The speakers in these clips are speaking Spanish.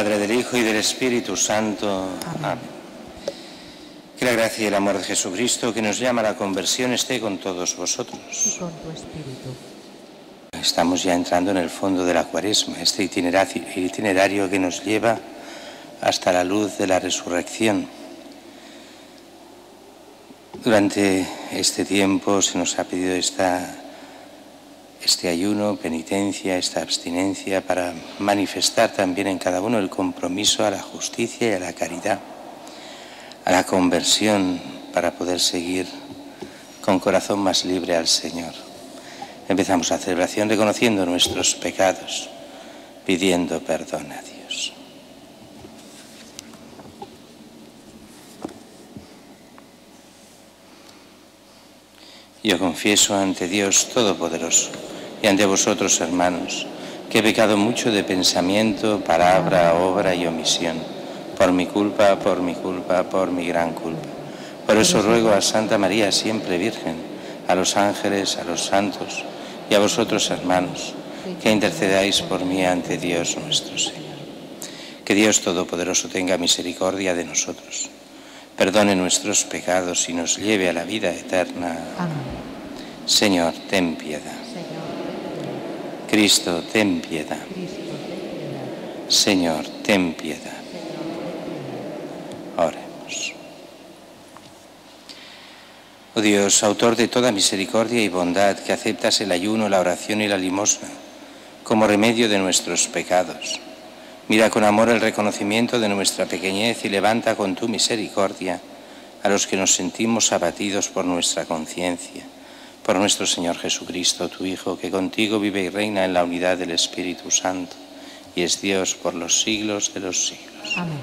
Padre, del Hijo y del Espíritu Santo. Amén. Que la gracia y el amor de Jesucristo, que nos llama a la conversión, esté con todos vosotros. Y con tu espíritu. Estamos ya entrando en el fondo de la Cuaresma, este itinerario que nos lleva hasta la luz de la resurrección. Durante este tiempo se nos ha pedido este ayuno, penitencia, esta abstinencia, para manifestar también en cada uno el compromiso a la justicia y a la caridad, a la conversión, para poder seguir con corazón más libre al Señor. Empezamos la celebración reconociendo nuestros pecados, pidiendo perdón a Dios. Yo confieso ante Dios Todopoderoso y ante vosotros, hermanos, que he pecado mucho de pensamiento, palabra, obra y omisión, por mi culpa, por mi gran culpa. Por eso ruego a Santa María, siempre Virgen, a los ángeles, a los santos y a vosotros, hermanos, que intercedáis por mí ante Dios nuestro Señor. Que Dios Todopoderoso tenga misericordia de nosotros, perdone nuestros pecados y nos lleve a la vida eterna. Amén. Señor, ten piedad. Cristo, ten piedad. Señor, ten piedad. Oremos. Oh Dios, autor de toda misericordia y bondad, que aceptas el ayuno, la oración y la limosna como remedio de nuestros pecados, mira con amor el reconocimiento de nuestra pequeñez y levanta con tu misericordia a los que nos sentimos abatidos por nuestra conciencia, por nuestro Señor Jesucristo, tu Hijo, que contigo vive y reina en la unidad del Espíritu Santo y es Dios por los siglos de los siglos. Amén.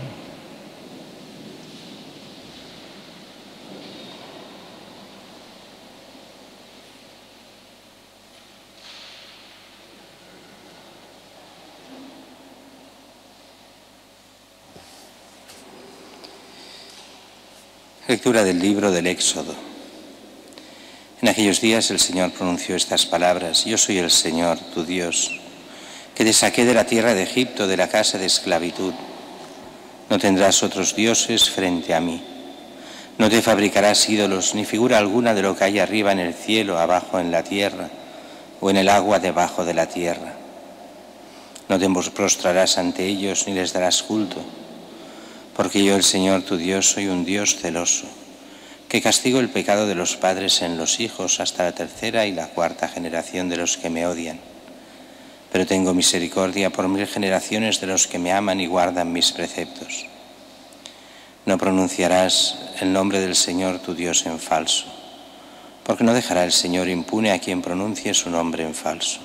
Lectura del libro del Éxodo. En aquellos días el Señor pronunció estas palabras: Yo soy el Señor, tu Dios, que te saqué de la tierra de Egipto, de la casa de esclavitud. No tendrás otros dioses frente a mí. No te fabricarás ídolos, ni figura alguna de lo que hay arriba en el cielo, abajo en la tierra, o en el agua debajo de la tierra. No te prostrarás ante ellos, ni les darás culto, porque yo, el Señor tu Dios, soy un Dios celoso, que castigo el pecado de los padres en los hijos hasta la tercera y la cuarta generación de los que me odian. Pero tengo misericordia por 1000 generaciones de los que me aman y guardan mis preceptos. No pronunciarás el nombre del Señor tu Dios en falso, porque no dejará el Señor impune a quien pronuncie su nombre en falso.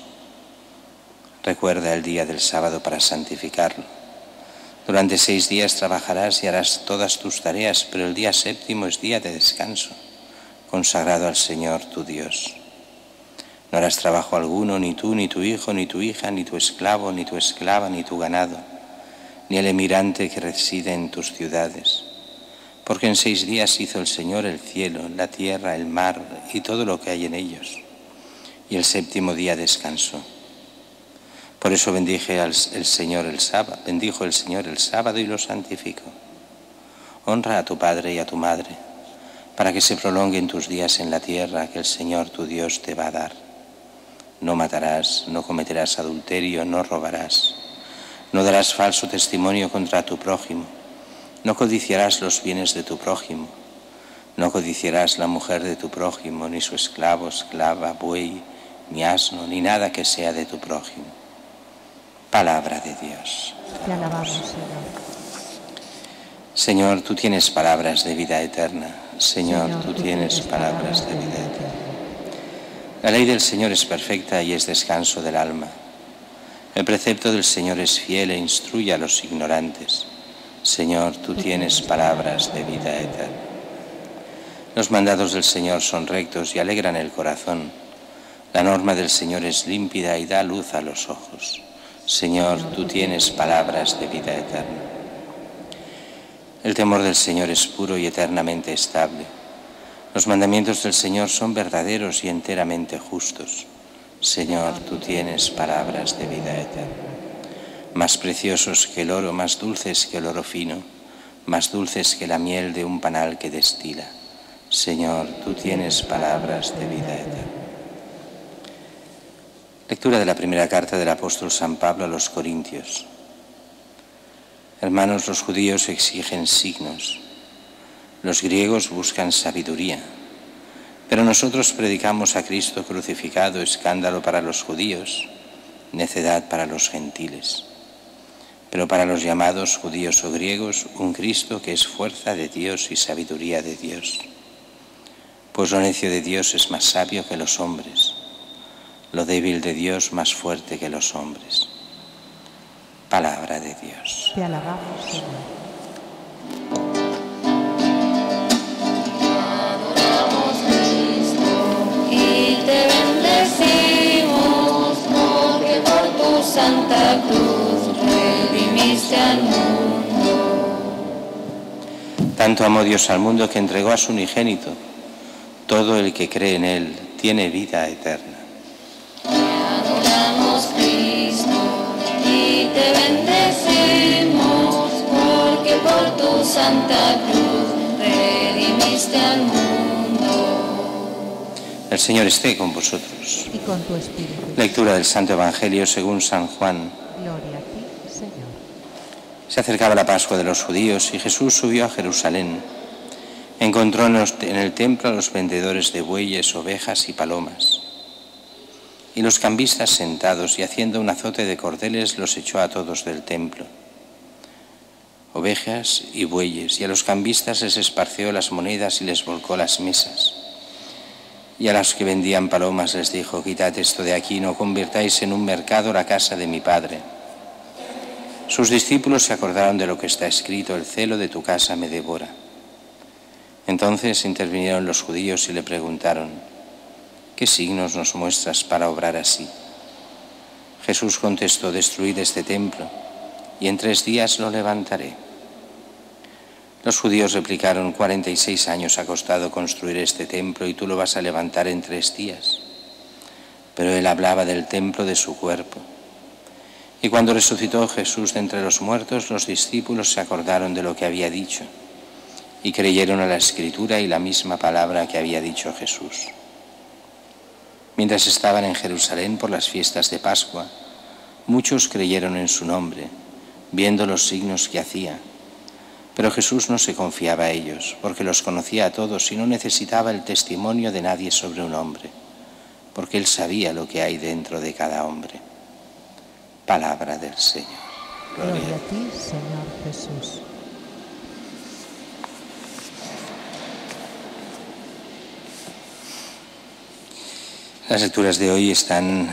Recuerda el día del sábado para santificarlo. Durante 6 días trabajarás y harás todas tus tareas, pero el día séptimo es día de descanso, consagrado al Señor tu Dios. No harás trabajo alguno, ni tú, ni tu hijo, ni tu hija, ni tu esclavo, ni tu esclava, ni tu ganado, ni el emigrante que reside en tus ciudades. Porque en 6 días hizo el Señor el cielo, la tierra, el mar y todo lo que hay en ellos, y el séptimo día descansó. Por eso bendijo el Señor el sábado y lo santificó. Honra a tu padre y a tu madre, para que se prolonguen tus días en la tierra que el Señor tu Dios te va a dar. No matarás, no cometerás adulterio, no robarás, no darás falso testimonio contra tu prójimo, no codiciarás los bienes de tu prójimo, no codiciarás la mujer de tu prójimo, ni su esclavo, esclava, buey, ni asno, ni nada que sea de tu prójimo. Palabra de Dios. Te alabamos, Señor. Señor, tú tienes palabras de vida eterna. Señor, tú tienes palabras de vida eterna. La ley del Señor es perfecta y es descanso del alma. El precepto del Señor es fiel e instruye a los ignorantes. Señor, tú tienes palabras de vida eterna. Los mandados del Señor son rectos y alegran el corazón. La norma del Señor es límpida y da luz a los ojos. Señor, tú tienes palabras de vida eterna. El temor del Señor es puro y eternamente estable. Los mandamientos del Señor son verdaderos y enteramente justos. Señor, tú tienes palabras de vida eterna. más preciosos que el oro, más dulces que el oro fino, más dulces que la miel de un panal que destila. Señor, tú tienes palabras de vida eterna. Lectura de la primera carta del apóstol San Pablo a los Corintios. Hermanos, los judíos exigen signos, los griegos buscan sabiduría, pero nosotros predicamos a Cristo crucificado, escándalo para los judíos, necedad para los gentiles. Pero para los llamados judíos o griegos, un Cristo que es fuerza de Dios y sabiduría de Dios. Pues lo necio de Dios es más sabio que los hombres, lo débil de Dios más fuerte que los hombres. Palabra de Dios. Te alabamos, Señor. Adoramos Cristo y te bendecimos, porque por tu santa cruz redimiste al mundo. Tanto amó Dios al mundo que entregó a su unigénito. Todo el que cree en Él tiene vida eterna. Adoramos Cristo y te bendecimos, porque por tu santa cruz redimiste al mundo. El Señor esté con vosotros. Y con tu espíritu. Lectura del Santo Evangelio según San Juan. Gloria a ti, Señor. Se acercaba la Pascua de los judíos y Jesús subió a Jerusalén. Encontró en el templo a los vendedores de bueyes, ovejas y palomas, y los cambistas sentados, y haciendo un azote de cordeles los echó a todos del templo, ovejas y bueyes, y a los cambistas les esparció las monedas y les volcó las mesas. Y a los que vendían palomas les dijo: quitad esto de aquí, no convirtáis en un mercado la casa de mi Padre. Sus discípulos se acordaron de lo que está escrito: el celo de tu casa me devora. Entonces intervinieron los judíos y le preguntaron: ¿qué signos nos muestras para obrar así? Jesús contestó: destruid este templo y en 3 días lo levantaré. Los judíos replicaron: 46 años ha costado construir este templo y tú lo vas a levantar en 3 días. Pero él hablaba del templo de su cuerpo. Y cuando resucitó Jesús de entre los muertos, los discípulos se acordaron de lo que había dicho y creyeron a la Escritura y la misma palabra que había dicho Jesús. Mientras estaban en Jerusalén por las fiestas de Pascua, muchos creyeron en su nombre, viendo los signos que hacía. Pero Jesús no se confiaba a ellos, porque los conocía a todos y no necesitaba el testimonio de nadie sobre un hombre, porque él sabía lo que hay dentro de cada hombre. Palabra del Señor. Gloria a ti, Señor Jesús. Las lecturas de hoy están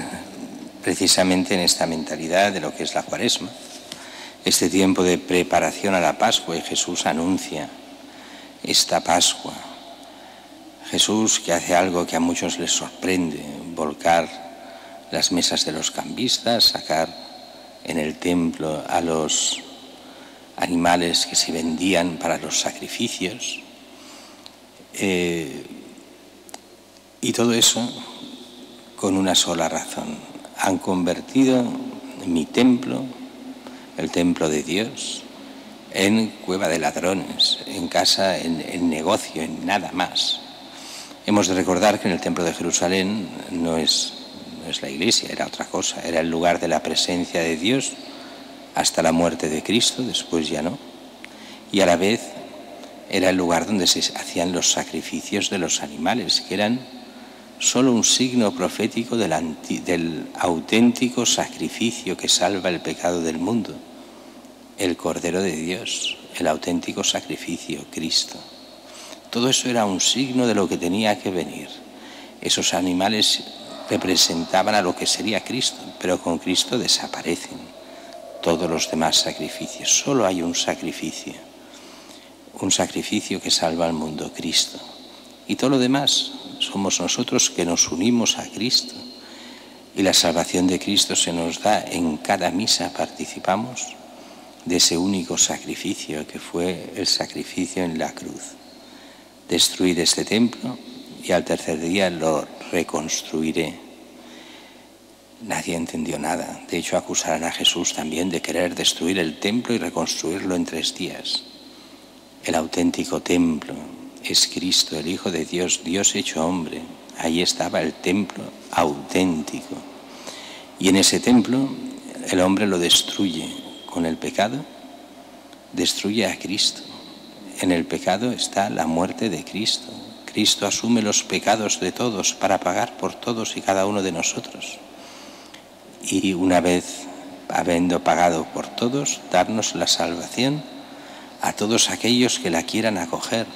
precisamente en esta mentalidad de lo que es la Cuaresma, este tiempo de preparación a la Pascua, y Jesús anuncia esta Pascua. Jesús que hace algo que a muchos les sorprende: volcar las mesas de los cambistas, sacar en el templo a los animales que se vendían para los sacrificios, y todo eso con una sola razón: han convertido mi templo, el templo de Dios, en cueva de ladrones, en casa, en negocio, en nada más. Hemos de recordar que en el templo de Jerusalén no es la iglesia, era otra cosa, era el lugar de la presencia de Dios hasta la muerte de Cristo, después ya no, y a la vez era el lugar donde se hacían los sacrificios de los animales, que eran solo un signo profético del auténtico sacrificio que salva el pecado del mundo, el Cordero de Dios, el auténtico sacrificio, Cristo. Todo eso era un signo de lo que tenía que venir. Esos animales representaban a lo que sería Cristo, pero con Cristo desaparecen todos los demás sacrificios. Solo hay un sacrificio que salva al mundo, Cristo. Y todo lo demás somos nosotros que nos unimos a Cristo, y la salvación de Cristo se nos da en cada misa. Participamos de ese único sacrificio que fue el sacrificio en la cruz. Destruid este templo y al 3er día lo reconstruiré. Nadie entendió nada. De hecho, acusarán a Jesús también de querer destruir el templo y reconstruirlo en 3 días. El auténtico templo es Cristo, el Hijo de Dios, Dios hecho hombre. Ahí estaba el templo auténtico. Y en ese templo el hombre lo destruye con el pecado, destruye a Cristo. En el pecado está la muerte de Cristo. Cristo asume los pecados de todos para pagar por todos y cada uno de nosotros. Y una vez habiendo pagado por todos, darnos la salvación a todos aquellos que la quieran acoger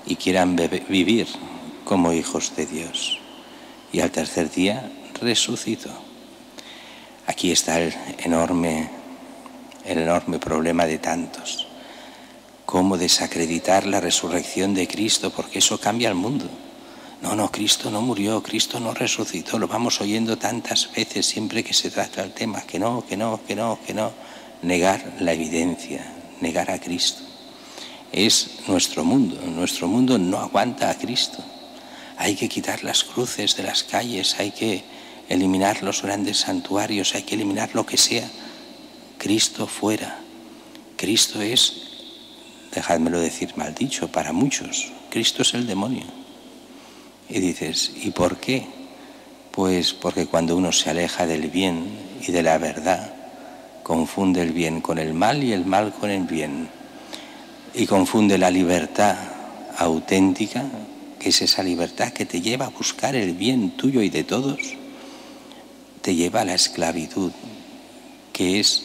y quieran vivir como hijos de Dios. Y al 3er día resucitó. Aquí está el enorme problema de tantos. Cómo desacreditar la resurrección de Cristo, porque eso cambia el mundo. No, Cristo no murió, Cristo no resucitó. Lo vamos oyendo tantas veces siempre que se trata el tema. Que no. Negar la evidencia, negar a Cristo. Es nuestro mundo. Nuestro mundo no aguanta a Cristo. Hay que quitar las cruces de las calles, hay que eliminar los grandes santuarios, hay que eliminar lo que sea. Cristo fuera. Cristo es, dejádmelo decir mal dicho, para muchos, Cristo es el demonio. Y dices, ¿y por qué? Pues porque cuando uno se aleja del bien y de la verdad, confunde el bien con el mal y el mal con el bien. Y confunde la libertad auténtica, que es esa libertad que te lleva a buscar el bien tuyo y de todos, te lleva a la esclavitud, que es,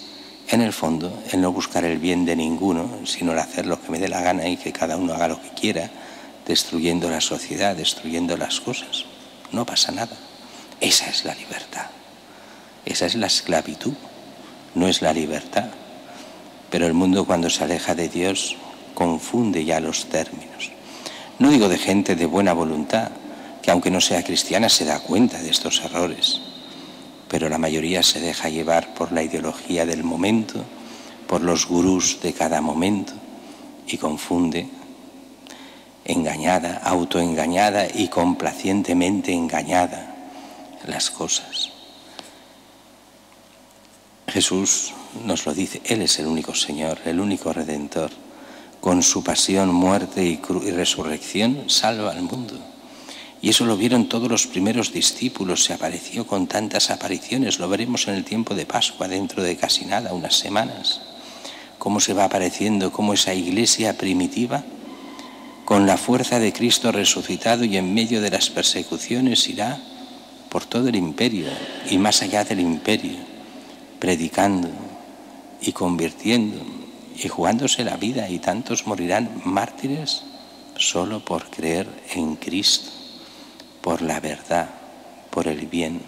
en el fondo, el no buscar el bien de ninguno, sino el hacer lo que me dé la gana y que cada uno haga lo que quiera, destruyendo la sociedad, destruyendo las cosas. No pasa nada. Esa es la libertad. Esa es la esclavitud, no es la libertad. Pero el mundo, cuando se aleja de Dios, confunde ya los términos. No digo de gente de buena voluntad, que aunque no sea cristiana se da cuenta de estos errores, pero la mayoría se deja llevar por la ideología del momento, por los gurús de cada momento, y confunde, engañada, autoengañada y complacientemente engañada, las cosas. Jesús nos lo dice, Él es el único Señor, el único Redentor. Con su pasión, muerte y resurrección salva al mundo. Y eso lo vieron todos los primeros discípulos, se apareció con tantas apariciones, lo veremos en el tiempo de Pascua, dentro de casi nada, unas semanas. Cómo se va apareciendo, cómo esa iglesia primitiva, con la fuerza de Cristo resucitado y en medio de las persecuciones, irá por todo el imperio y más allá del imperio, predicando y convirtiendo y jugándose la vida, y tantos morirán mártires solo por creer en Cristo, por la verdad, por el bien.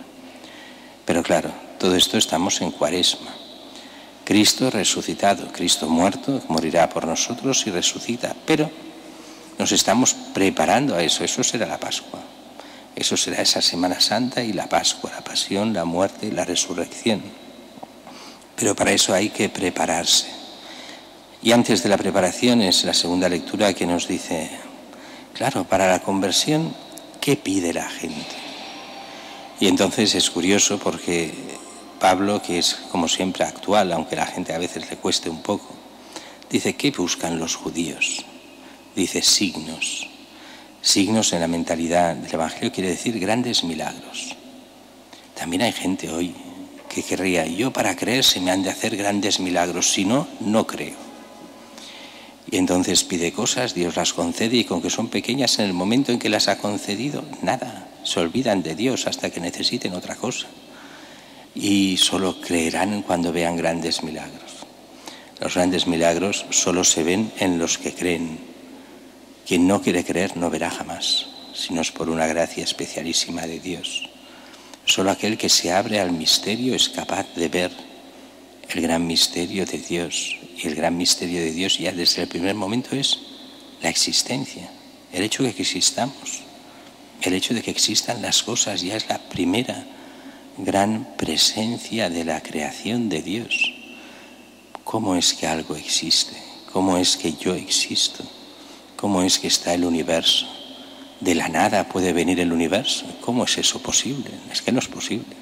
Pero claro, todo esto estamos en Cuaresma. Cristo resucitado, Cristo muerto, morirá por nosotros y resucita, pero nos estamos preparando a eso. Eso será la Pascua, eso será esa Semana Santa y la Pascua, la pasión, la muerte y la resurrección. Pero para eso hay que prepararse. Y antes de la preparación es la segunda lectura que nos dice, claro, para la conversión, ¿qué pide la gente? Y entonces es curioso porque Pablo, que es como siempre actual, aunque a la gente a veces le cueste un poco, dice, ¿qué buscan los judíos? Dice signos. Signos en la mentalidad del Evangelio quiere decir grandes milagros. También hay gente hoy que querría, yo para creer se me han de hacer grandes milagros, si no, no creo. Y entonces pide cosas, Dios las concede, y con que son pequeñas en el momento en que las ha concedido, nada, se olvidan de Dios hasta que necesiten otra cosa. Y solo creerán cuando vean grandes milagros. Los grandes milagros solo se ven en los que creen. Quien no quiere creer no verá jamás, sino es por una gracia especialísima de Dios. Solo aquel que se abre al misterio es capaz de ver el gran misterio de Dios. Y el gran misterio de Dios ya desde el primer momento es la existencia, el hecho de que existamos, el hecho de que existan las cosas ya es la primera gran presencia de la creación de Dios. ¿Cómo es que algo existe? ¿Cómo es que yo existo? ¿Cómo es que está el universo? ¿De la nada puede venir el universo? ¿Cómo es eso posible? Es que no es posible.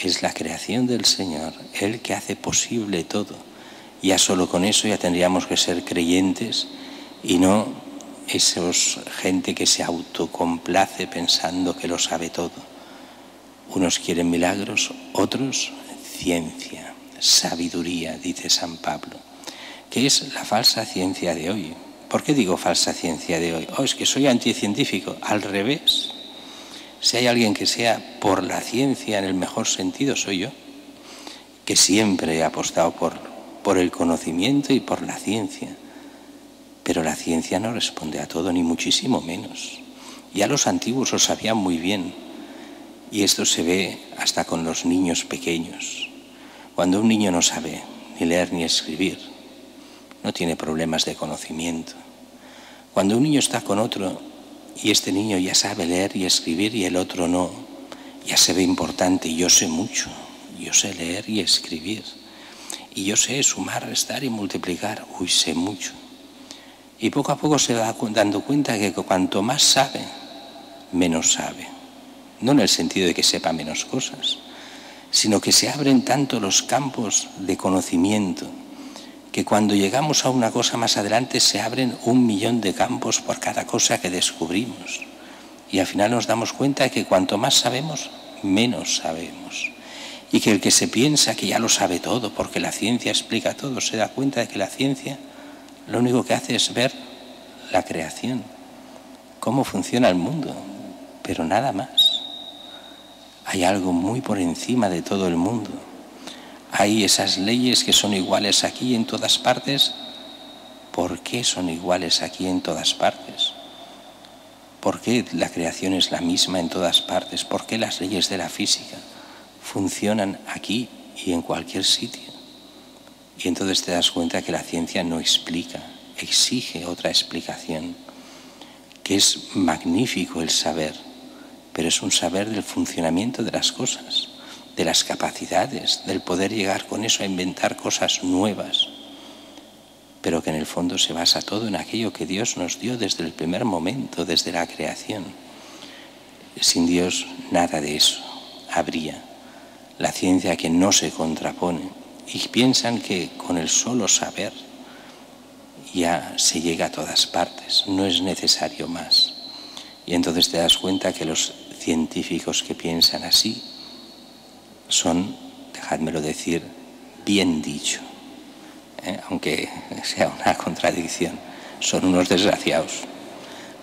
es la creación del Señor, Él que hace posible todo. Ya solo con eso ya tendríamos que ser creyentes y no gente que se autocomplace pensando que lo sabe todo. Unos quieren milagros, otros ciencia, sabiduría, dice San Pablo, que es la falsa ciencia de hoy. ¿Por qué digo falsa ciencia de hoy? Es que soy anticientífico. Al revés. Si hay alguien que sea por la ciencia en el mejor sentido, soy yo, que siempre he apostado por el conocimiento y por la ciencia. Pero la ciencia no responde a todo, ni muchísimo menos. Ya los antiguos lo sabían muy bien. Y esto se ve hasta con los niños pequeños. Cuando un niño no sabe ni leer ni escribir, no tiene problemas de conocimiento. Cuando un niño está con otro y este niño ya sabe leer y escribir y el otro no, ya se ve importante. Yo sé mucho, yo sé leer y escribir. Y yo sé sumar, restar y multiplicar. Sé mucho. Y poco a poco se va dando cuenta que cuanto más sabe, menos sabe. No en el sentido de que sepa menos cosas, sino que se abren tanto los campos de conocimiento que cuando llegamos a una cosa más adelante se abren 1.000.000 de campos por cada cosa que descubrimos. Y al final nos damos cuenta de que cuanto más sabemos, menos sabemos. Y que el que se piensa que ya lo sabe todo, porque la ciencia explica todo, se da cuenta de que la ciencia lo único que hace es ver la creación, cómo funciona el mundo, pero nada más. Hay algo muy por encima de todo el mundo. Hay esas leyes que son iguales aquí en todas partes. ¿Por qué son iguales aquí en todas partes? ¿Por qué la creación es la misma en todas partes? ¿Por qué las leyes de la física funcionan aquí y en cualquier sitio? Y entonces te das cuenta que la ciencia no explica, exige otra explicación, que es magnífico el saber, pero es un saber del funcionamiento de las cosas, de las capacidades, del poder llegar con eso a inventar cosas nuevas, pero que en el fondo se basa todo en aquello que Dios nos dio desde el primer momento, desde la creación. Sin Dios nada de eso habría. La ciencia que no se contrapone y piensan que con el solo saber ya se llega a todas partes, no es necesario más. Y entonces te das cuenta que los científicos que piensan así son, dejádmelo decir, bien dicho, aunque sea una contradicción, son unos desgraciados,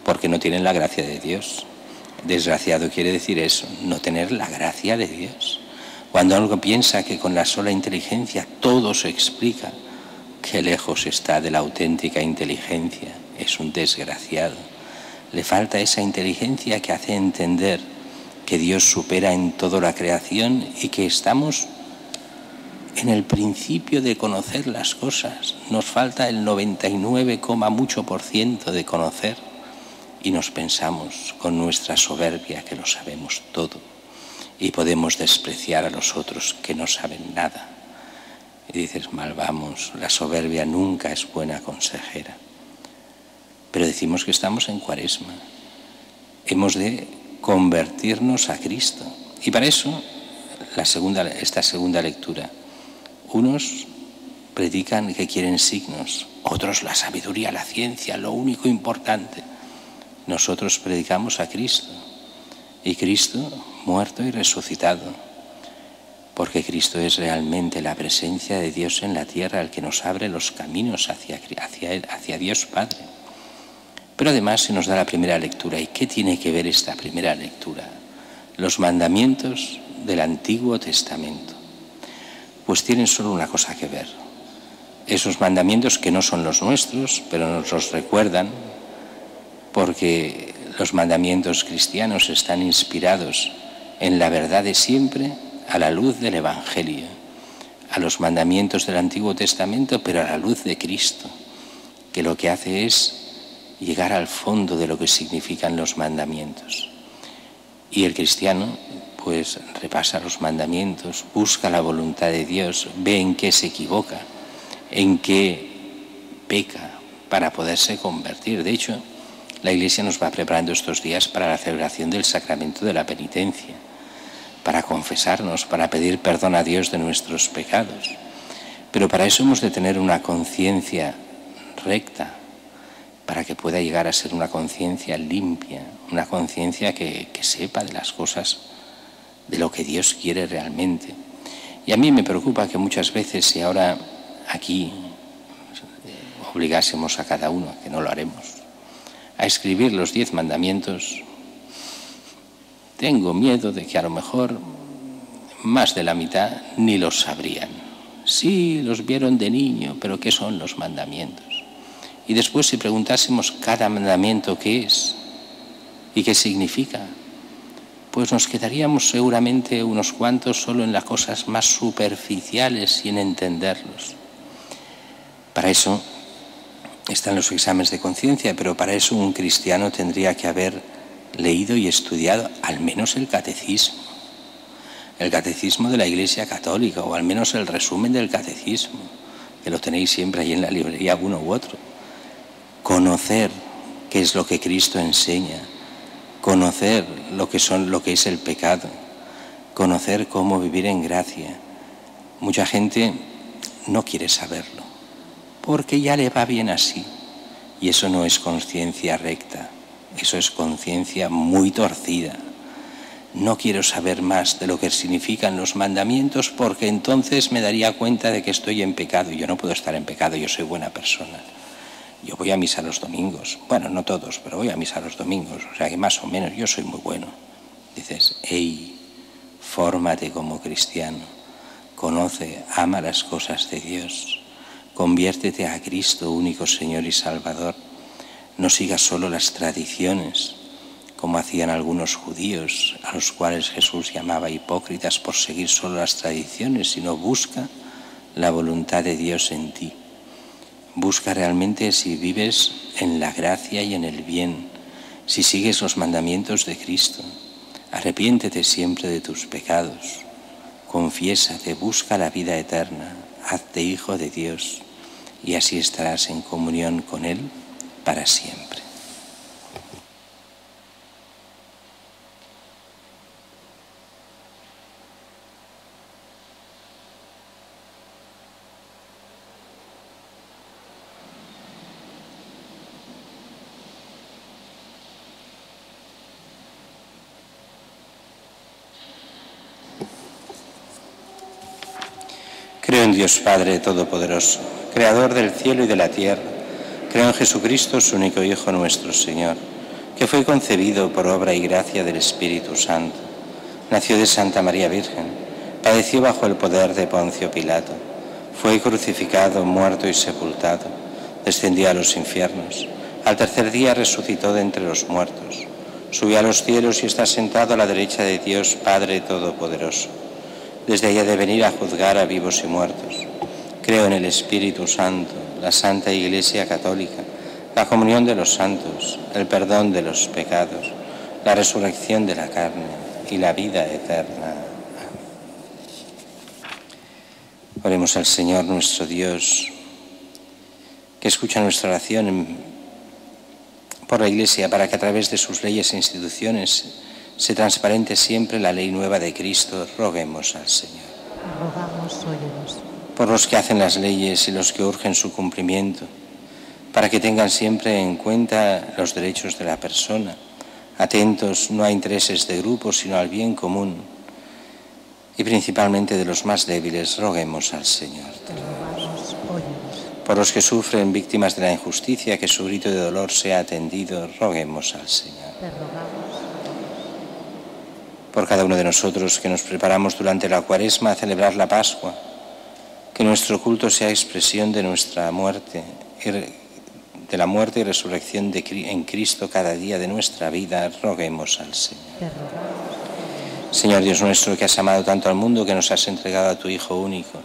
porque no tienen la gracia de Dios. Desgraciado quiere decir eso, no tener la gracia de Dios. Cuando algo piensa que con la sola inteligencia todo se explica, qué lejos está de la auténtica inteligencia, es un desgraciado. Le falta esa inteligencia que hace entender que Dios supera en toda la creación y que estamos en el principio de conocer las cosas. Nos falta el 99,mucho% de conocer y nos pensamos con nuestra soberbia que lo sabemos todo y podemos despreciar a los otros que no saben nada. Y dices, mal vamos, la soberbia nunca es buena consejera. Pero decimos que estamos en Cuaresma. Hemos de convertirnos a Cristo. Y para eso, esta segunda lectura. Unos predican que quieren signos, otros la sabiduría, la ciencia, lo único importante. Nosotros predicamos a Cristo. Y Cristo muerto y resucitado. Porque Cristo es realmente la presencia de Dios en la tierra, el que nos abre los caminos hacia Dios Padre. Pero además se nos da la primera lectura. ¿Y qué tiene que ver esta primera lectura? Los mandamientos del Antiguo Testamento. Pues tienen solo una cosa que ver. Esos mandamientos que no son los nuestros, pero nos los recuerdan, porque los mandamientos cristianos están inspirados en la verdad de siempre a la luz del Evangelio, a los mandamientos del Antiguo Testamento, pero a la luz de Cristo, que lo que hace es llegar al fondo de lo que significan los mandamientos. Y el cristiano pues repasa los mandamientos, busca la voluntad de Dios, ve en qué se equivoca, en qué peca para poderse convertir. De hecho, la Iglesia nos va preparando estos días para la celebración del sacramento de la penitencia, para confesarnos, para pedir perdón a Dios de nuestros pecados. Pero para eso hemos de tener una conciencia recta, para que pueda llegar a ser una conciencia limpia, una conciencia que sepa de las cosas, de lo que Dios quiere realmente. Y a mí me preocupa que muchas veces, si ahora aquí obligásemos a cada uno, que no lo haremos, a escribir los 10 mandamientos, tengo miedo de que a lo mejor más de la mitad ni los sabrían. Sí, los vieron de niño, pero ¿qué son los mandamientos? Y después, si preguntásemos cada mandamiento qué es y qué significa, pues nos quedaríamos seguramente unos cuantos solo en las cosas más superficiales y en entenderlos. Para eso están los exámenes de conciencia, pero para eso un cristiano tendría que haber leído y estudiado al menos el catecismo de la Iglesia Católica, o al menos el resumen del catecismo, que lo tenéis siempre ahí en la librería, uno u otro. Conocer qué es lo que Cristo enseña, conocer lo que es el pecado, conocer cómo vivir en gracia. Mucha gente no quiere saberlo, porque ya le va bien así, y eso no es conciencia recta, eso es conciencia muy torcida. No quiero saber más de lo que significan los mandamientos, porque entonces me daría cuenta de que estoy en pecado. Yo no puedo estar en pecado, yo soy buena persona. Yo voy a misa los domingos. Bueno, no todos, pero voy a misa los domingos. O sea que más o menos yo soy muy bueno. Dices, hey, fórmate como cristiano. Conoce, ama las cosas de Dios. Conviértete a Cristo, único Señor y Salvador. No sigas solo las tradiciones, como hacían algunos judíos, a los cuales Jesús llamaba hipócritas por seguir solo las tradiciones, sino busca la voluntad de Dios en ti. Busca realmente si vives en la gracia y en el bien, si sigues los mandamientos de Cristo. Arrepiéntete siempre de tus pecados, confiésate, busca la vida eterna, hazte hijo de Dios y así estarás en comunión con Él para siempre. Creo en Dios Padre Todopoderoso, Creador del cielo y de la tierra. Creo en Jesucristo, su único Hijo nuestro Señor, que fue concebido por obra y gracia del Espíritu Santo. Nació de Santa María Virgen, padeció bajo el poder de Poncio Pilato, fue crucificado, muerto y sepultado, descendió a los infiernos. Al tercer día resucitó de entre los muertos, subió a los cielos y está sentado a la derecha de Dios Padre Todopoderoso. Desde allá de venir a juzgar a vivos y muertos. Creo en el Espíritu Santo, la Santa Iglesia Católica, la comunión de los santos, el perdón de los pecados, la resurrección de la carne y la vida eterna. Oremos al Señor nuestro Dios, que escucha nuestra oración por la Iglesia, para que a través de sus leyes e instituciones se transparente siempre la ley nueva de Cristo. Roguemos al Señor. Rogamos, óyenos. Por los que hacen las leyes y los que urgen su cumplimiento, para que tengan siempre en cuenta los derechos de la persona, atentos no a intereses de grupos, sino al bien común, y principalmente de los más débiles. Roguemos al Señor. Rogamos, óyenos. Por los que sufren, víctimas de la injusticia, que su grito de dolor sea atendido. Roguemos al Señor. Te rogamos. Por cada uno de nosotros que nos preparamos durante la Cuaresma a celebrar la Pascua, que nuestro culto sea expresión de nuestra muerte, de la muerte y resurrección en Cristo cada día de nuestra vida. Roguemos al Señor. Te rogamos. Señor Dios nuestro, que has amado tanto al mundo, que nos has entregado a tu Hijo único,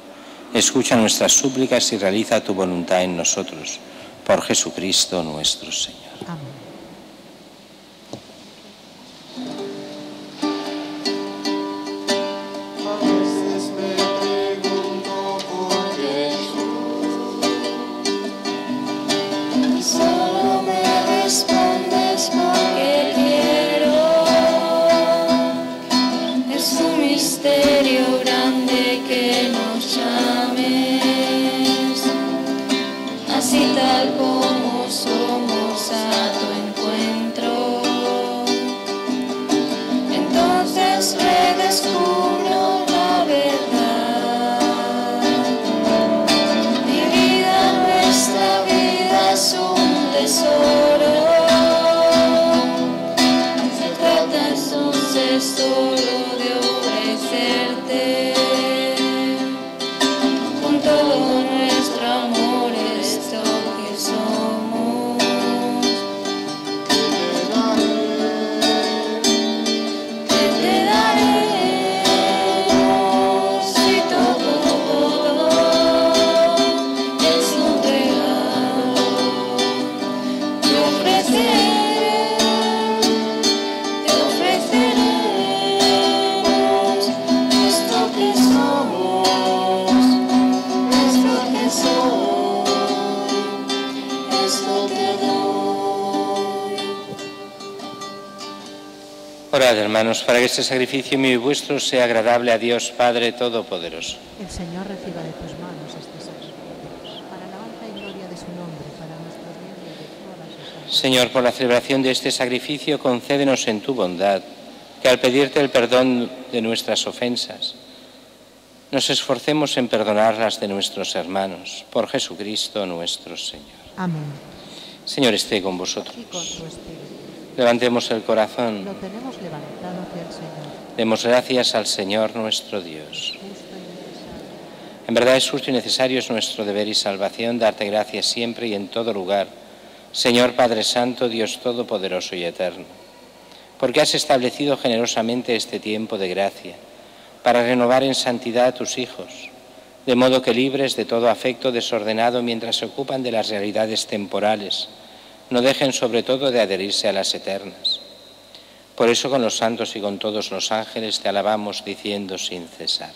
escucha nuestras súplicas y realiza tu voluntad en nosotros, por Jesucristo nuestro Señor. Amén. Solo me respondes porque quiero. Es mi Orad, hermanos, para que este sacrificio mío y vuestro sea agradable a Dios Padre Todopoderoso. El Señor reciba de tus manos este sacrificio, para alabanza y gloria de su nombre, para nuestro bien y de todas sus almas. Señor, por la celebración de este sacrificio, concédenos en tu bondad que al pedirte el perdón de nuestras ofensas, nos esforcemos en perdonar las de nuestros hermanos, por Jesucristo nuestro Señor. Amén. Señor, esté con vosotros. Y con tu espíritu. Levantemos el corazón. Lo tenemos levantado hacia el Señor. Demos gracias al Señor nuestro Dios. Justo y necesario. En verdad es justo y necesario, es nuestro deber y salvación darte gracias siempre y en todo lugar, Señor Padre Santo, Dios Todopoderoso y Eterno, porque has establecido generosamente este tiempo de gracia para renovar en santidad a tus hijos, de modo que libres de todo afecto desordenado mientras se ocupan de las realidades temporales, no dejen sobre todo de adherirse a las eternas. Por eso con los santos y con todos los ángeles te alabamos diciendo sin cesar.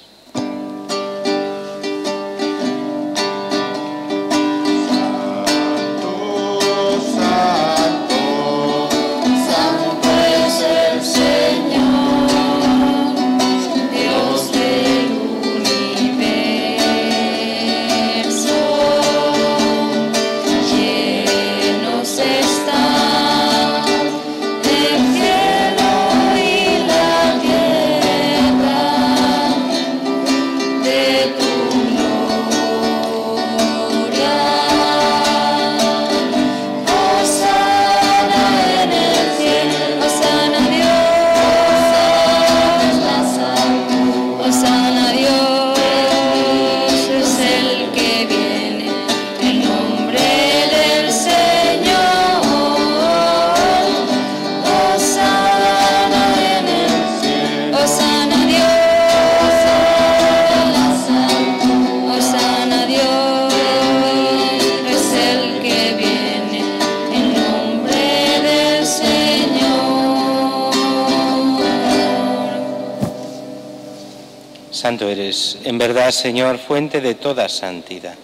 Santo eres, en verdad, Señor, fuente de toda santidad.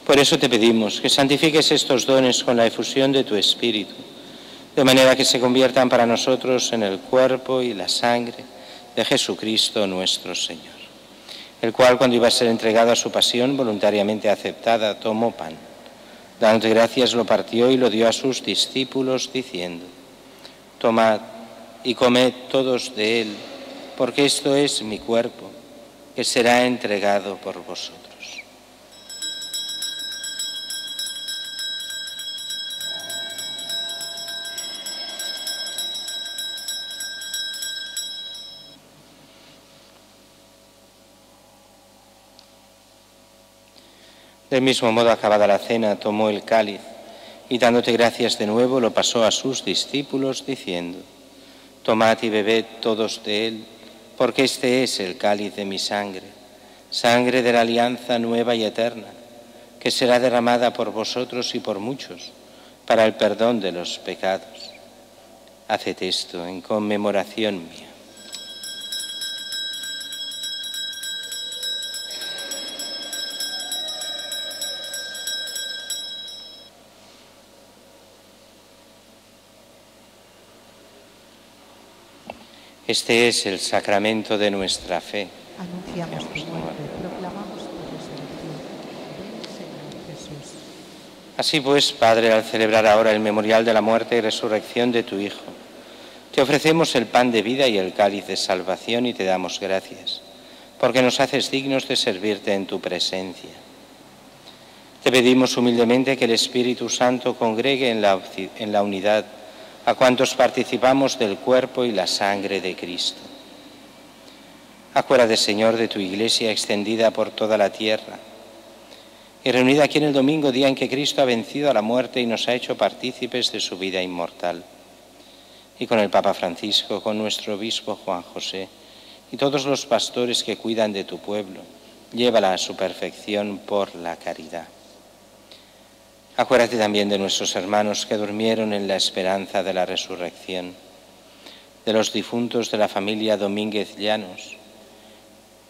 Por eso te pedimos que santifiques estos dones con la efusión de tu Espíritu, de manera que se conviertan para nosotros en el cuerpo y la sangre de Jesucristo nuestro Señor, el cual, cuando iba a ser entregado a su pasión voluntariamente aceptada, tomó pan. Dándote gracias, lo partió y lo dio a sus discípulos, diciendo: tomad y comed todos de él, porque esto es mi cuerpo, que será entregado por vosotros. Del mismo modo, acabada la cena, tomó el cáliz y, dándote gracias de nuevo, lo pasó a sus discípulos, diciendo: tomad y bebed todos de él, porque este es el cáliz de mi sangre, sangre de la alianza nueva y eterna, que será derramada por vosotros y por muchos, para el perdón de los pecados. Haced esto en conmemoración mía. Este es el sacramento de nuestra fe. Anunciamos tu muerte, proclamamos tu resurrección. Ven, Señor Jesús. Así pues, Padre, al celebrar ahora el memorial de la muerte y resurrección de tu Hijo, te ofrecemos el pan de vida y el cáliz de salvación y te damos gracias, porque nos haces dignos de servirte en tu presencia. Te pedimos humildemente que el Espíritu Santo congregue en la unidad a cuantos participamos del cuerpo y la sangre de Cristo. Acuérdate, Señor, de tu Iglesia extendida por toda la tierra y reunida aquí en el domingo, día en que Cristo ha vencido a la muerte y nos ha hecho partícipes de su vida inmortal. Y con el Papa Francisco, con nuestro obispo Juan José y todos los pastores que cuidan de tu pueblo, llévala a su perfección por la caridad. Acuérdate también de nuestros hermanos que durmieron en la esperanza de la resurrección, de los difuntos de la familia Domínguez Llanos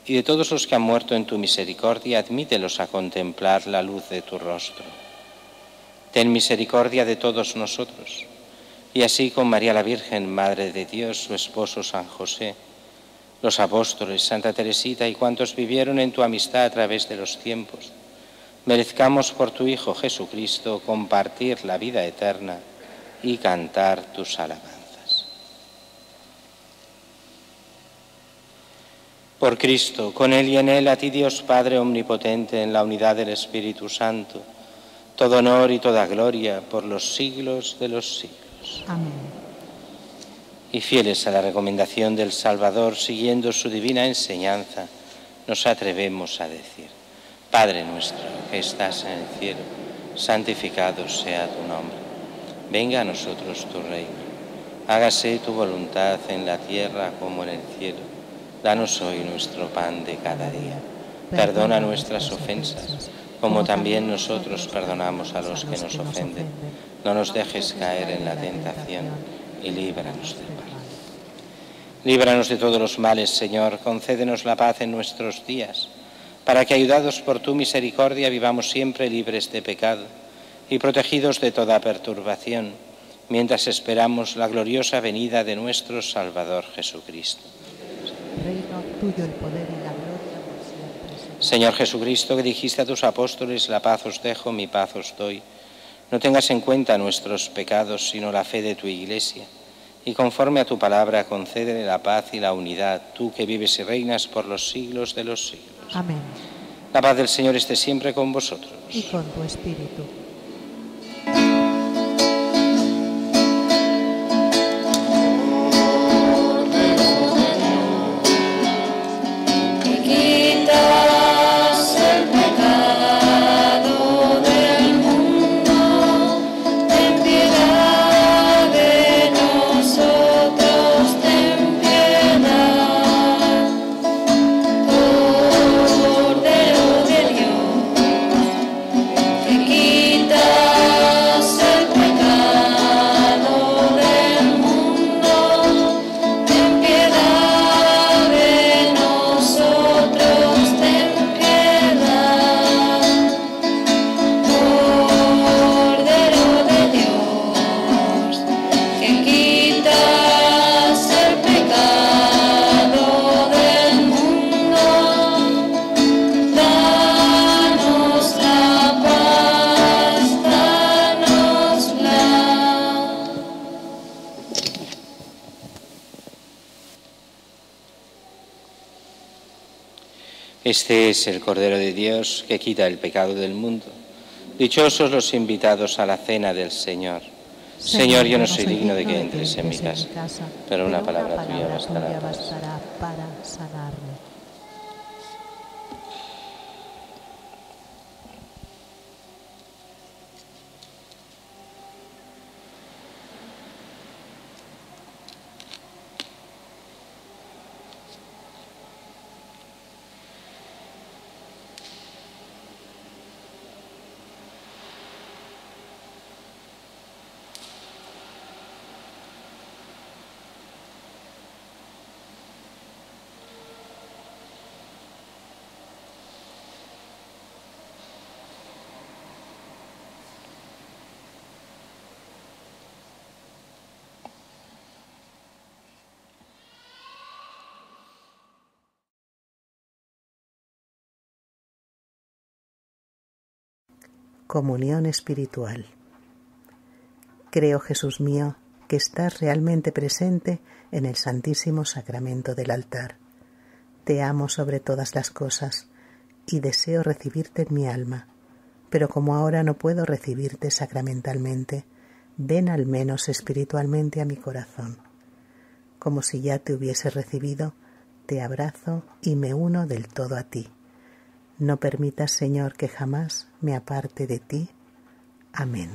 y de todos los que han muerto en tu misericordia, admítelos a contemplar la luz de tu rostro. Ten misericordia de todos nosotros y así con María la Virgen, Madre de Dios, su esposo San José, los apóstoles, Santa Teresita y cuantos vivieron en tu amistad a través de los tiempos, merezcamos por tu Hijo Jesucristo compartir la vida eterna y cantar tus alabanzas. Por Cristo, con Él y en Él, a ti Dios Padre Omnipotente, en la unidad del Espíritu Santo, todo honor y toda gloria por los siglos de los siglos. Amén. Y fieles a la recomendación del Salvador, siguiendo su divina enseñanza, nos atrevemos a decir: Padre nuestro que estás en el cielo, santificado sea tu nombre. Venga a nosotros tu reino. Hágase tu voluntad en la tierra como en el cielo. Danos hoy nuestro pan de cada día. Perdona nuestras ofensas, como también nosotros perdonamos a los que nos ofenden. No nos dejes caer en la tentación y líbranos del mal. Líbranos de todos los males, Señor. Concédenos la paz en nuestros días, para que, ayudados por tu misericordia, vivamos siempre libres de pecado y protegidos de toda perturbación, mientras esperamos la gloriosa venida de nuestro Salvador Jesucristo. Reino tuyo el poder y la gloria por siempre. Señor Jesucristo, que dijiste a tus apóstoles: la paz os dejo, mi paz os doy. No tengas en cuenta nuestros pecados, sino la fe de tu Iglesia. Y conforme a tu palabra, concédele la paz y la unidad, tú que vives y reinas por los siglos de los siglos. Amén. La paz del Señor esté siempre con vosotros. Y con tu espíritu. Este es el Cordero de Dios que quita el pecado del mundo. Dichosos los invitados a la cena del Señor. Señor, yo no soy digno de que entres en mi casa, pero una palabra tuya bastará para sanarme. Comunión espiritual. Creo, Jesús mío, que estás realmente presente en el Santísimo Sacramento del altar. Te amo sobre todas las cosas y deseo recibirte en mi alma, pero como ahora no puedo recibirte sacramentalmente, ven al menos espiritualmente a mi corazón. Como si ya te hubiese recibido, te abrazo y me uno del todo a ti. No permitas, Señor, que jamás me aparte de ti. Amén.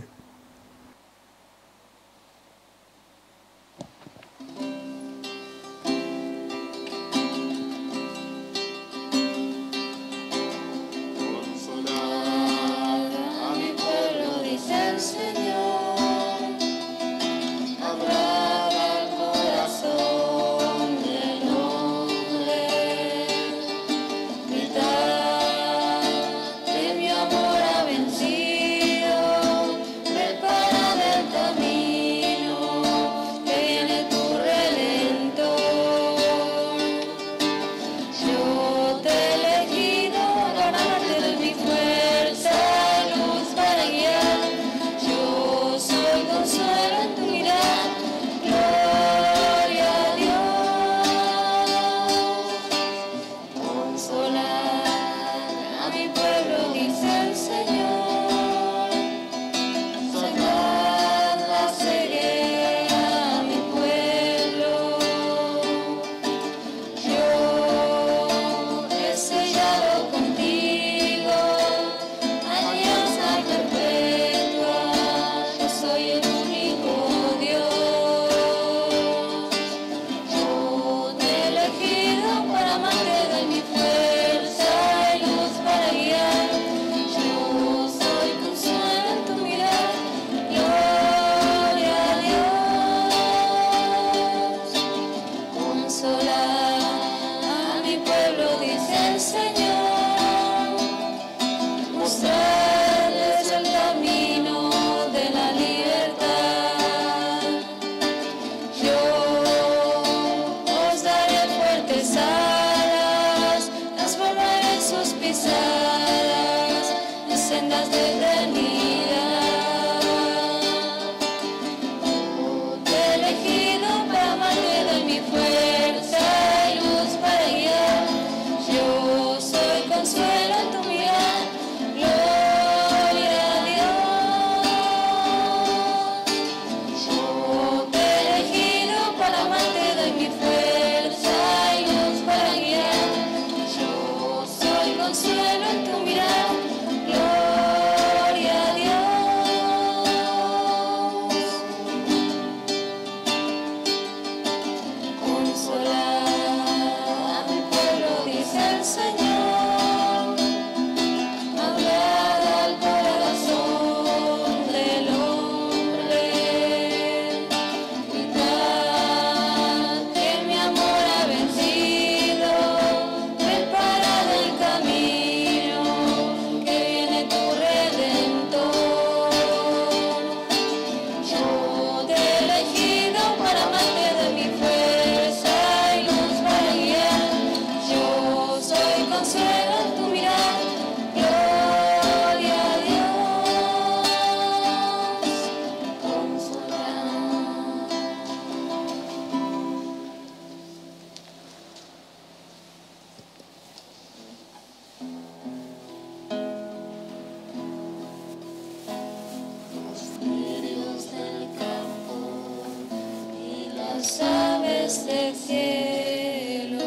De mi amor ha vencido. las aves del cielo.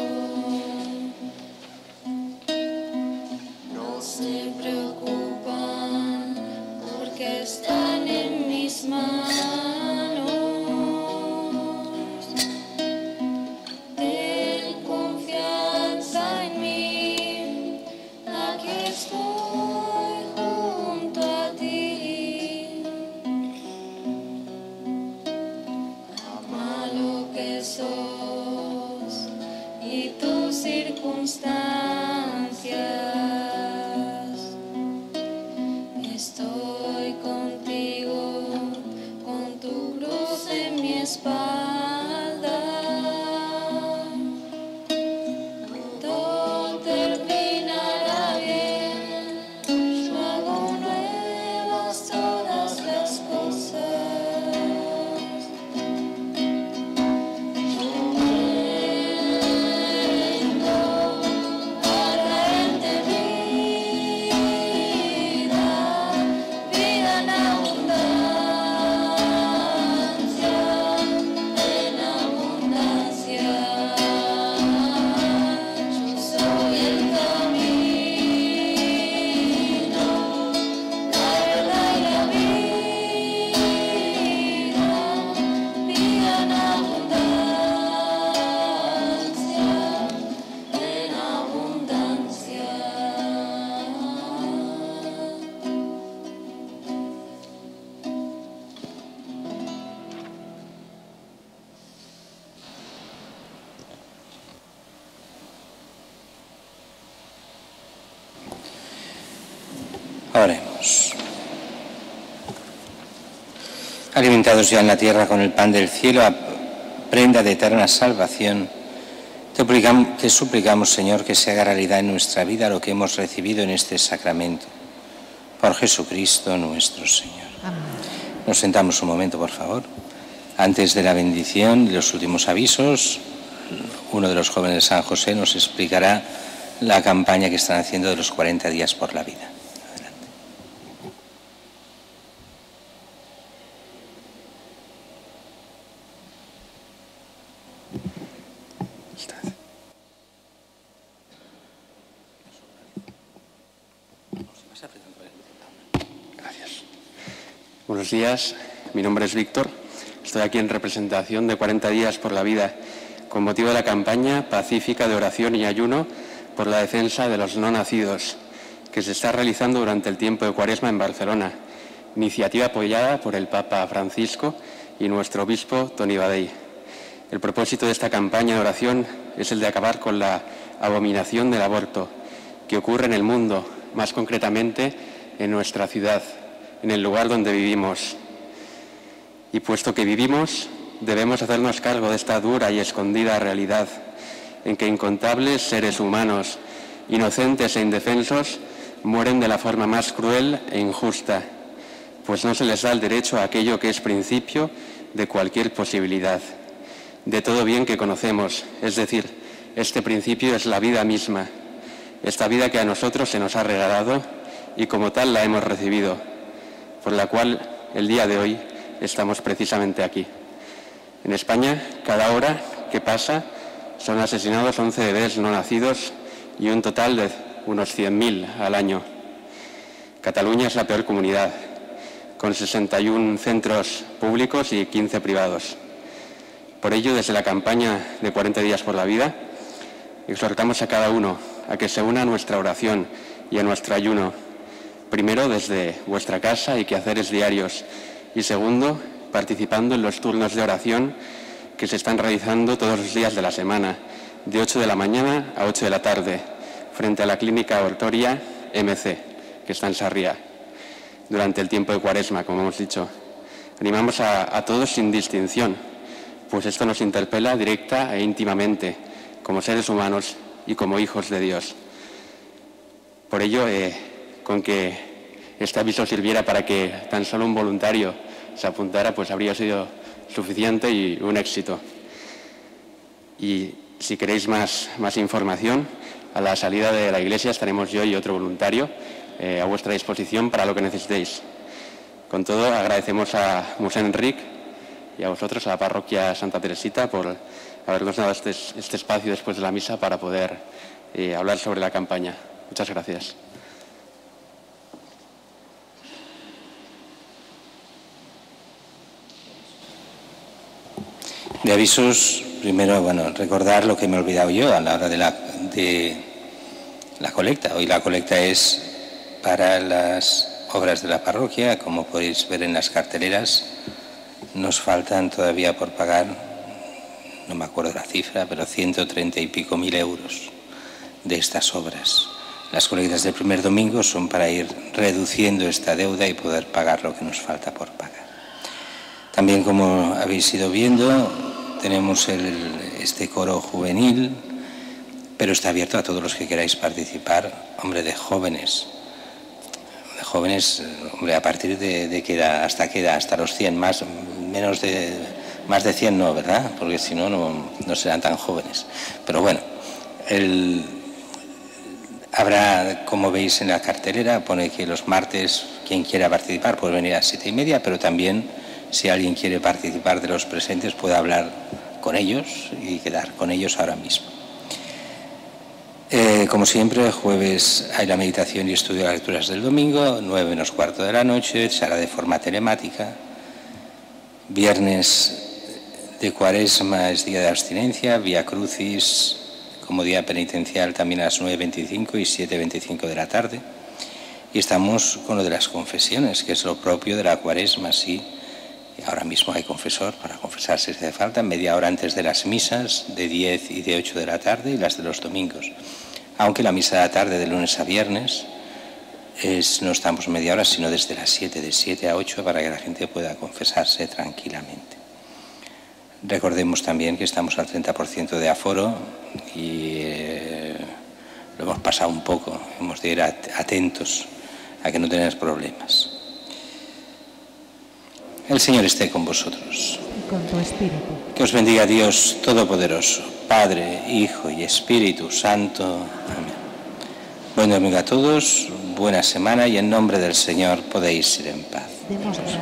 No se preocupan porque están en mis manos. Ten confianza en mí, aquí estoy junto a ti. Ama lo que sos y tus circunstancias. Estoy contigo con tu cruz en mi espalda. Todo terminará bien, yo hago nuevas todas las cosas. Vengo a traerte vida, vida en abundancia, en abundancia. Yo soy el camino, la verdad y la vida, vida en abundancia, en abundancia. Oremos. Alimentados ya en la tierra con el pan del cielo, prenda de eterna salvación, te suplicamos, Señor, que se haga realidad en nuestra vida lo que hemos recibido en este sacramento. Por Jesucristo nuestro Señor. Amén. Nos sentamos un momento, por favor. Antes de la bendición y los últimos avisos, uno de los jóvenes de San José nos explicará la campaña que están haciendo de los 40 días por la vida. Adelante. Gracias. Buenos días, mi nombre es Víctor. Estoy aquí en representación de 40 días por la vida, con motivo de la campaña pacífica de oración y ayuno por la defensa de los no nacidos, que se está realizando durante el tiempo de Cuaresma en Barcelona, iniciativa apoyada por el Papa Francisco y nuestro obispo Toni Badell. El propósito de esta campaña de oración es el de acabar con la abominación del aborto que ocurre en el mundo, más concretamente en nuestra ciudad, en el lugar donde vivimos. Y puesto que vivimos, debemos hacernos cargo de esta dura y escondida realidad en que incontables seres humanos, inocentes e indefensos, mueren de la forma más cruel e injusta, pues no se les da el derecho a aquello que es principio de cualquier posibilidad, de todo bien que conocemos, es decir, este principio es la vida misma, esta vida que a nosotros se nos ha regalado y como tal la hemos recibido, por la cual el día de hoy estamos precisamente aquí. En España, cada hora que pasa, son asesinados 11 bebés no nacidos y un total de unos 100.000 al año. Cataluña es la peor comunidad, con 61 centros públicos y 15 privados. Por ello, desde la campaña de 40 días por la vida, exhortamos a cada uno a que se una a nuestra oración y a nuestro ayuno. Primero, desde vuestra casa y quehaceres diarios. Y segundo, participando en los turnos de oración que se están realizando todos los días de la semana, de 8 de la mañana a 8 de la tarde, frente a la clínica Ortoria MC, que está en Sarriá, durante el tiempo de Cuaresma, como hemos dicho. Animamos a todos sin distinción, pues esto nos interpela directa e íntimamente, como seres humanos y como hijos de Dios. Por ello, con que este aviso sirviera para que tan solo un voluntario se apuntara, pues habría sido suficiente y un éxito. Y si queréis más información, a la salida de la iglesia estaremos yo y otro voluntario a vuestra disposición para lo que necesitéis. Con todo, agradecemos a Musén Enric y a vosotros, a la parroquia Santa Teresita, por habernos dado este espacio después de la misa para poder hablar sobre la campaña. Muchas gracias. De avisos, primero, recordar lo que me he olvidado yo a la hora de la colecta. Hoy la colecta es para las obras de la parroquia. Como podéis ver en las carteleras, nos faltan todavía por pagar, no me acuerdo la cifra, pero 130 y pico mil euros de estas obras. Las colectas del primer domingo son para ir reduciendo esta deuda y poder pagar lo que nos falta por pagar. También, como habéis ido viendo, tenemos este coro juvenil, pero está abierto a todos los que queráis participar. Hombre, de jóvenes, hombre, a partir de qué edad, hasta los 100, más de 100 no, ¿verdad? Porque si no, no serán tan jóvenes. Pero bueno, habrá, como veis en la cartelera, pone que los martes quien quiera participar puede venir a las 7:30, pero también, si alguien quiere participar de los presentes, puede hablar con ellos y quedar con ellos ahora mismo. Como siempre, jueves hay la meditación y estudio de las lecturas del domingo, 9 menos cuarto de la noche, se hará de forma telemática. Viernes de Cuaresma es día de abstinencia, Vía Crucis como día penitencial también a las 9:25 y 7:25 de la tarde. Y estamos con lo de las confesiones, que es lo propio de la Cuaresma, sí. Ahora mismo hay confesor para confesarse si hace falta, media hora antes de las misas de 10 y de 8 de la tarde y las de los domingos. Aunque la misa de la tarde de lunes a viernes no estamos media hora, sino desde las 7, de 7 a 8, para que la gente pueda confesarse tranquilamente. Recordemos también que estamos al 30% de aforo y lo hemos pasado un poco. Hemos de ir atentos a que no tengáis problemas. El Señor esté con vosotros. Y con tu espíritu. Que os bendiga Dios Todopoderoso, Padre, Hijo y Espíritu Santo. Amén. Buen domingo a todos, buena semana y en nombre del Señor podéis ir en paz. Demos gracias.